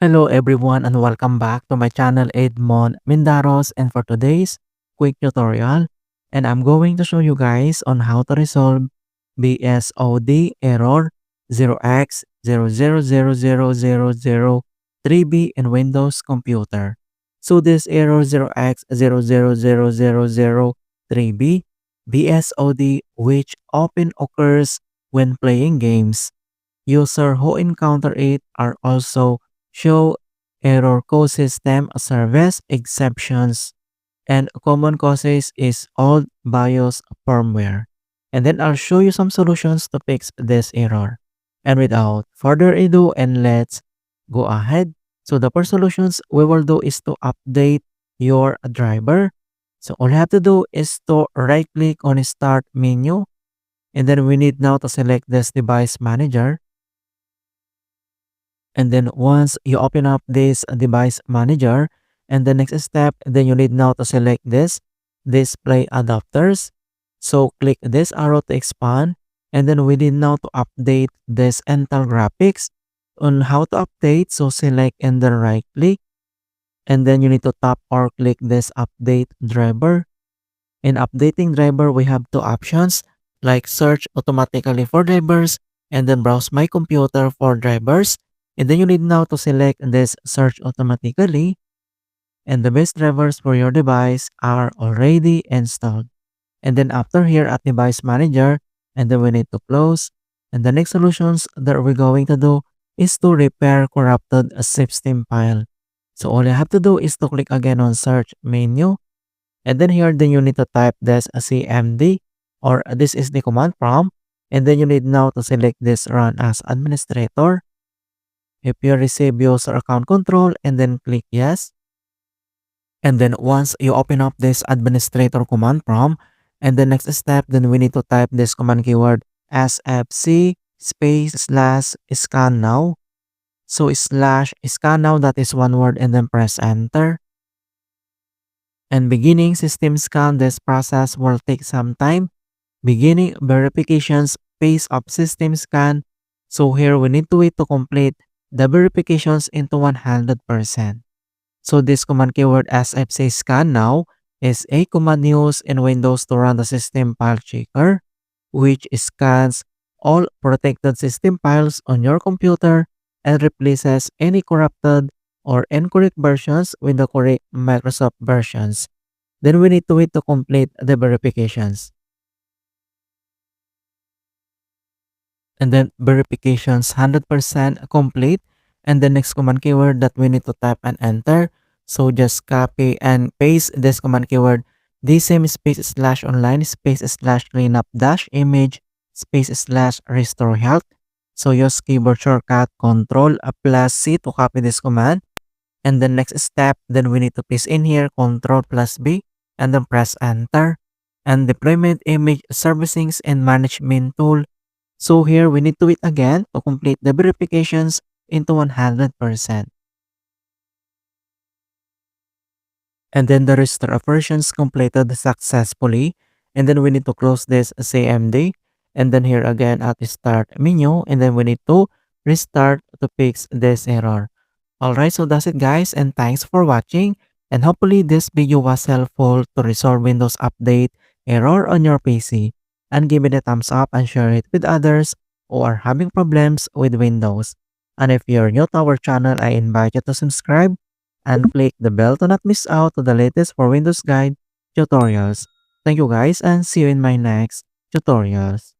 Hello everyone and welcome back to my channel Edmund Mindaros, and for today's quick tutorial, and I'm going to show you guys on how to resolve BSOD error 0x0000003b in Windows computer. So this error 0x0000003b BSOD, which often occurs when playing games. Users who encounter it are also show error code system service exceptions, and common causes is old BIOS firmware. And then I'll show you some solutions to fix this error. And without further ado, and let's go ahead. So the first solutions we will do is to update your driver. So all you have to do is to right click on start menu, and then we need now to select this device manager. And then once you open up this device manager, and the next step, then you need now to select this display adapters. So click this arrow to expand, and then we need now to update this Intel graphics. On how to update, so select and then right click, and then you need to tap or click this update driver. In updating driver, we have two options like search automatically for drivers and then browse my computer for drivers. And then you need now to select this search automatically, and the best drivers for your device are already installed. And then after here at device manager, and then we need to close. And the next solutions that we're going to do is to repair corrupted system file. So all you have to do is to click again on search menu, and then here then you need to type this CMD, or this is the command prompt, and then you need now to select this run as administrator. If you receive user account control, and then click yes. And then once you open up this administrator command prompt, and the next step, then we need to type this command keyword sfc space slash scan now. So slash scan now, that is one word, and then press enter. And beginning system scan, this process will take some time. Beginning verifications phase of system scan. So here we need to wait to complete the verifications into 100%. So this command keyword sfc scan now is a command used in Windows to run the system file checker, which scans all protected system files on your computer and replaces any corrupted or incorrect versions with the correct Microsoft versions. Then we need to wait to complete the verifications. And then verifications 100% complete. And the next command keyword that we need to type and enter. So just copy and paste this command keyword dsym space slash online space slash cleanup dash image space slash restore health. So use keyboard shortcut Control plus C to copy this command. And the next step, then we need to paste in here Control plus B, and then press enter. And deployment image servicings and management tool. So here we need to wait again to complete the verifications into 100%. And then the restore of versions completed successfully. And then we need to close this CMD. And then here again at the start menu, and then we need to restart to fix this error. Alright, so that's it guys, and thanks for watching. And hopefully this video was helpful to resolve Windows Update error on your PC. And give it a thumbs up and share it with others who are having problems with Windows. And if you're new to our channel, I invite you to subscribe and click the bell to not miss out to the latest for Windows Guide tutorials. Thank you guys, and see you in my next tutorials.